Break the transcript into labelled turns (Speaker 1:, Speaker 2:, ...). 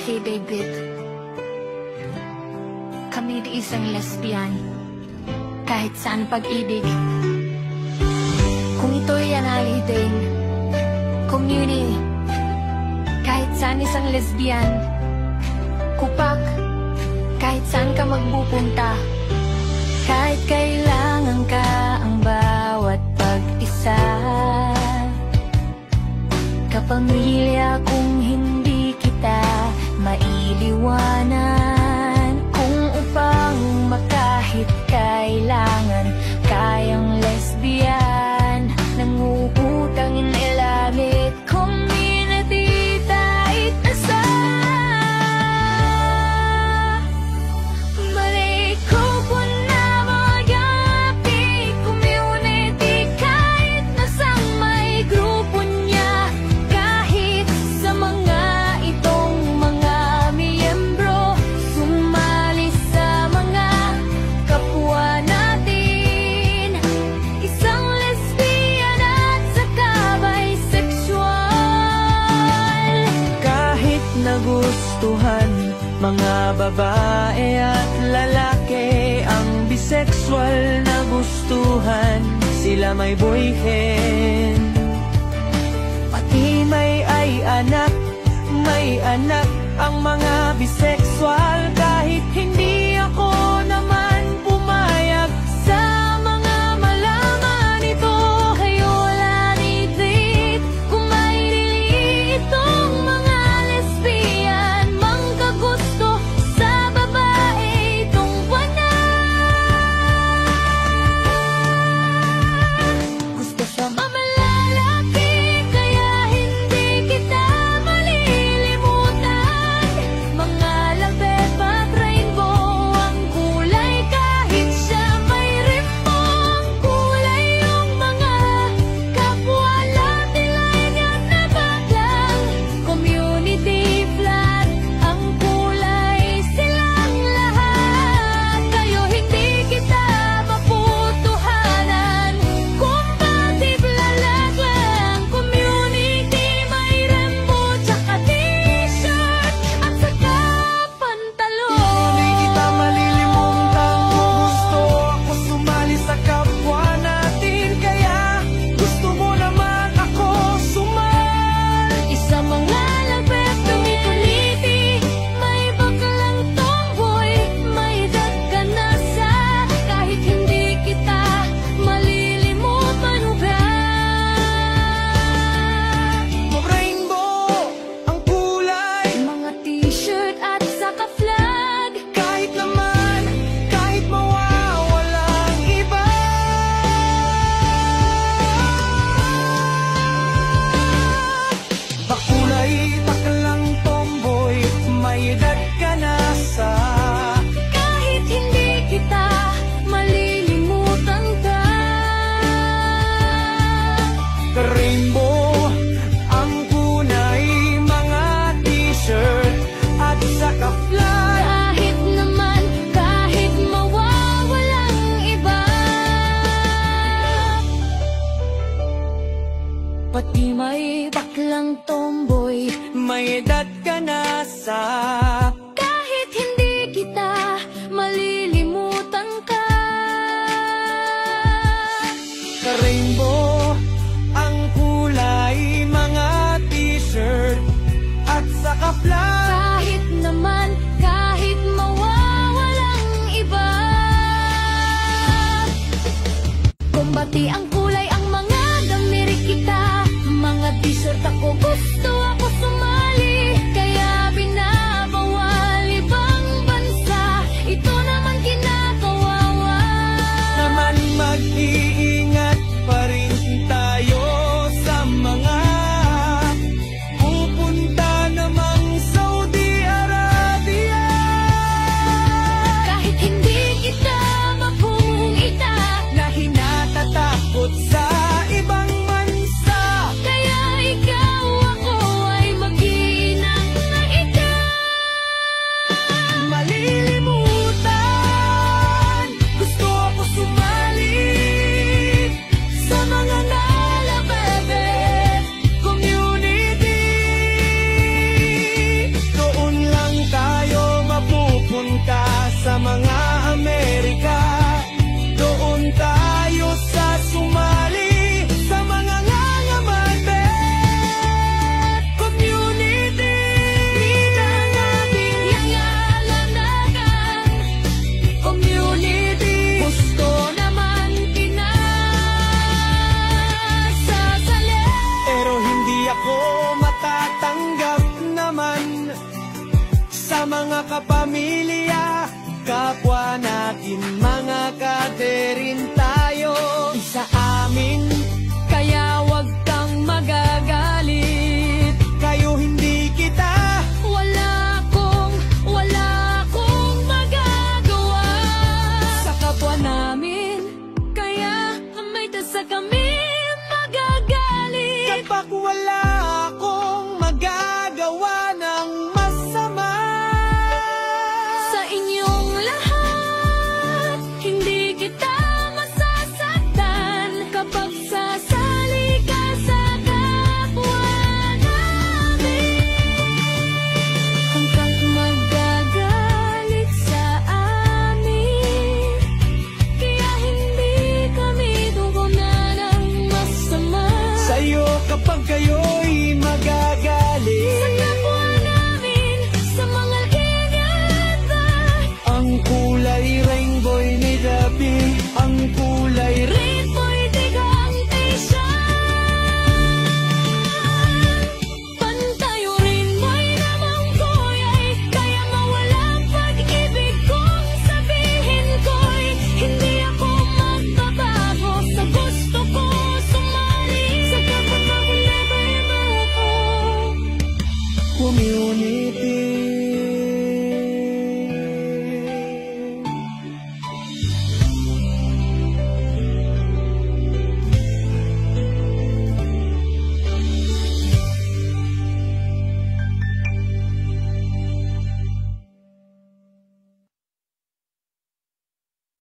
Speaker 1: kay David. Kami di isang lesbian, kahit saan pag-ibig. Kung ito'y anali din, community, kahit saan isang lesbian. Kupak, kahit saan ka magpupunta, kahit kailangan ka ang bawat pag-isa. Kapamilya kung hindi kita mailiwanan, kung upang makahit kailangan kayang lesbian, nangungutang ilamit community kahit asa. Maliko po na magapi community kahit nasa may grupo niya, kahit sa mga itong mga miyembro, sumali sa mga kapwa natin. Isang lesbian at saka bisexual.
Speaker 2: Kahit nagustuhan mga babae at lalaki ang bisexual na gustuhan, sila may boyfriend. Pati may anak ang mga bisexual, kahit hindi ako naman pumayag sa mga malaman ito. Kayo wala ni date kung may dili itong mga lesbian, mangkagusto sa babae itong buwanan. Gusto siya mamalalaki, kaya hindi kita malilimutan. Mga labet at rainbow ang kulay, kahit siya may rimbong kulay. Yung mga kapwa natin linya na baklang community flat ang kulay, silang lahat. Kayo hindi kita maputuhanan, compatible lahat lang community. May rainbow tsaka t-shirt at saka pantalon. Hindi kita malilimutan kung gusto ako sumali sa kapwa natin, kaya gusto mo naman ako sumali.
Speaker 1: Isa mga labet community, may baklang tomboy, may dagkanasa, kahit hindi kita malilimutan uga.
Speaker 2: Rainbow ang kulay,
Speaker 1: Mga t-shirt at saka flag,
Speaker 2: kahit naman, kahit mawawalang iba. Bakulay, baklang tomboy, may edad ka na sa.
Speaker 1: kahit hindi kita malilimutan ka.
Speaker 2: Rainbow ang kulay, mga t-shirt at saka flag.
Speaker 1: Kahit naman, kahit mawawalang iba, pati may baklang tomboy,
Speaker 2: May edad ka na sa.
Speaker 1: kahit hindi kita malilimutan ka.
Speaker 2: Rainbow ang kulay, mga t-shirt at saka flag.
Speaker 1: Kahit naman, kahit mawawalang iba, kumbati ang kulay, ang mga damit kita, mga t-shirt ako gusto ako sumali, kaya binabawa
Speaker 2: wala akong magagawa ng masama.
Speaker 1: Sa inyong lahat, hindi kita masasaktan kapag sasali ka sa kapwa namin. Hanggat magagalit sa amin, kaya hindi kami gumawa ng masama.
Speaker 2: Sa'yo kapag kayo